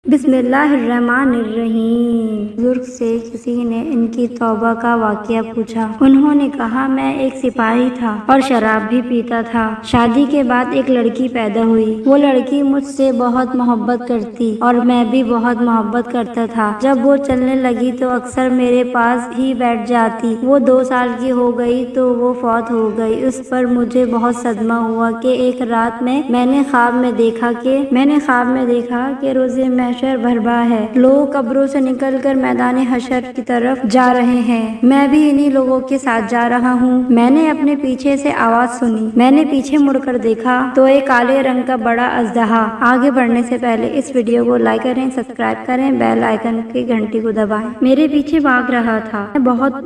بسم اللہ الرحمن الرحیم۔ بزرگ سے کسی نے ان کی توبہ کا واقعہ پوچھا۔ انہوں نے کہا، میں ایک سپاہی تھا اور شراب بھی پیتا تھا۔ شادی کے بعد ایک لڑکی پیدا ہوئی۔ وہ لڑکی مجھ سے بہت محبت کرتی اور میں بھی بہت محبت کرتا تھا۔ جب وہ چلنے لگی تو اکثر میرے پاس ہی بیٹھ جاتی۔ وہ 2 سال کی ہو گئی تو وہ فوت ہو گئی۔ اس پر مجھے بہت صدمہ ہوا کہ ایک رات میں نے خواب میں دیکھا کہ روز محشر بھرپا ہے۔ لوگ قبروں سے نکل کر میدان حشر کی طرف جا رہے ہیں۔ میں بھی انہی لوگوں کے ساتھ جا رہا ہوں۔ میں نے اپنے پیچھے سے آواز سنی۔ میں نے پیچھے مڑ کر دیکھا تو ایک کالے رنگ کا بڑا اژدہا۔ آگے بڑھنے سے پہلے اس ویڈیو کو لائک کریں، سبسکرائب کریں، بیل آئیکن کی گھنٹی کو دبائیں۔ میرے پیچھے بھاگ رہا تھا۔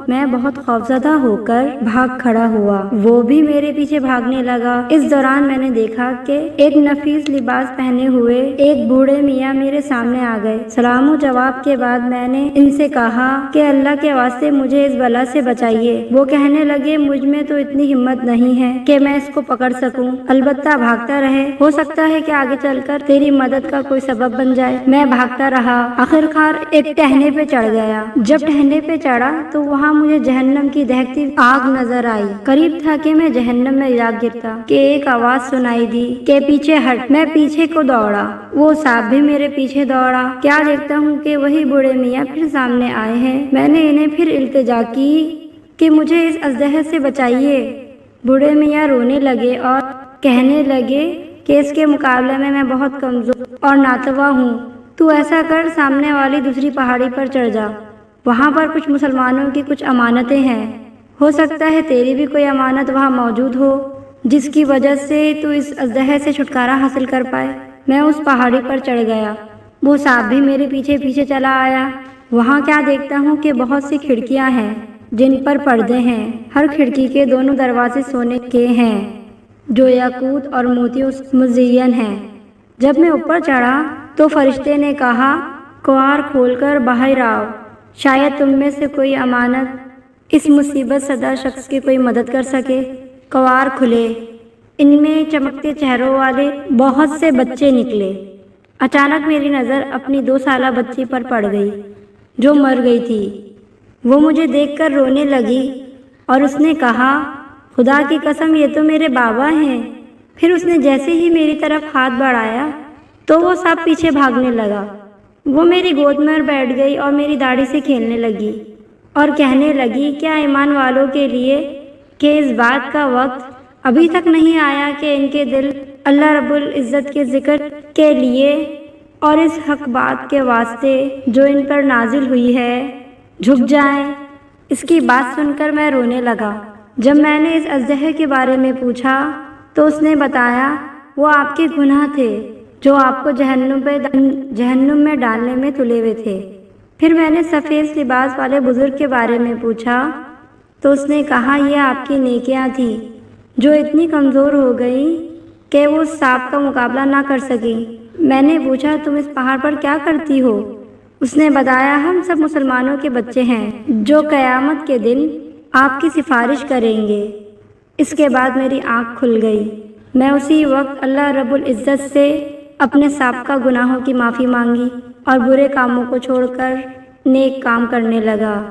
میں بہت خوفزدہ ہو کر بھاگ کھڑا ہوا۔ وہ بھی میرے پیچھے بھاگنے لگا۔ اس دوران میں نے دیکھا کہ ایک نفیس لباس پہنے ہوئے ایک بوڑھے میاں میرے سامنے آ گئے۔ سلام و جواب کے بعد میں نے ان سے کہا کہ اللہ کے واسطے مجھے اس بلا سے بچائیے۔ وہ کہنے لگے، مجھ میں تو اتنی ہمت نہیں ہے کہ میں اس کو پکڑ سکوں، البتہ بھاگتا رہے، ہو سکتا ہے کہ آگے چل کر تیری مدد کا کوئی سبب بن جائے۔ میں بھاگتا رہا، آخرکار ایک ٹہنے پہ چڑھ گیا۔ جب ٹہنے پہ چڑھا تو وہاں مجھے جہنم کی دہتی آگ نظر آئی۔ قریب تھا کہ میں جہنم میں جا گرتا کہ ایک آواز سنائی دی کہ پیچھے ہٹ۔ میں پیچھے کو دوڑا، وہ سانپ بھی میرے پیچھے دوڑا۔ کیا دیکھتا ہوں کہ وہی بوڑھے میاں پھر سامنے آئے ہیں۔ میں نے انہیں پھر التجا کی کہ مجھے اس اژدہے سے بچائیے۔ بوڑھے میاں رونے لگے اور کہنے لگے کہ اس کے مقابلے میں بہت کمزور اور ناتواں ہوں۔ تو ایسا کر، سامنے والی دوسری پہاڑی پر چڑھ جا، وہاں پر کچھ مسلمانوں کی کچھ امانتیں ہیں، ہو سکتا ہے تیری بھی کوئی امانت وہاں موجود ہو جس کی وجہ سے تو اس اژدہے سے چھٹکارا حاصل کر پائے۔ میں اس پہاڑی پر چڑھ گیا، وہ سانپ بھی میرے پیچھے پیچھے چلا آیا۔ وہاں کیا دیکھتا ہوں کہ بہت سی کھڑکیاں ہیں جن پر پردے ہیں۔ ہر کھڑکی کے دونوں دروازے سونے کے ہیں جو یاقوت اور موتیوں سے مزین ہیں۔ جب میں اوپر چڑھا تو فرشتے نے کہا، کنوار کھول کر باہر آؤ، شاید تم میں سے کوئی امانت اس مصیبت زدہ شخص کی کوئی مدد کر سکے۔ کنوار کھلے، ان میں چمکتے چہروں والے بہت سے بچے نکلے۔ اچانک میری نظر اپنی 2 سالہ بچی پر پڑ گئی جو مر گئی تھی۔ وہ مجھے دیکھ کر رونے لگی اور اس نے کہا، خدا کی قسم، یہ تو میرے بابا ہیں۔ پھر اس نے جیسے ہی میری طرف ہاتھ بڑھایا تو وہ سب پیچھے بھاگنے لگا۔ وہ میری گود میں بیٹھ گئی اور میری داڑھی سے کھیلنے لگی اور کہنے لگی، کیا ایمان والوں کے لیے کہ اس بات کا وقت ابھی تک نہیں آیا کہ ان کے دل اللہ رب العزت کے ذکر کے لیے اور اس حق بات کے واسطے جو ان پر نازل ہوئی ہے جھک جائیں۔ اس کی بات سن کر میں رونے لگا۔ جب میں نے اس اژدہے کے بارے میں پوچھا تو اس نے بتایا، وہ آپ کے گناہ تھے جو آپ کو جہنم میں ڈالنے میں تلے ہوئے تھے۔ پھر میں نے سفید لباس والے بزرگ کے بارے میں پوچھا تو اس نے کہا، یہ آپ کی نیکیاں تھیں جو اتنی کمزور ہو گئیں کہ وہ سانپ کا مقابلہ نہ کر سکیں۔ میں نے پوچھا، تم اس پہاڑ پر کیا کرتی ہو؟ اس نے بتایا، ہم سب مسلمانوں کے بچے ہیں جو قیامت کے دن آپ کی سفارش کریں گے۔ اس کے بعد میری آنکھ کھل گئی۔ میں اسی وقت اللہ رب العزت سے اپنے سابقہ گناہوں کی معافی مانگی اور برے کاموں کو چھوڑ کر نیک کام کرنے لگا۔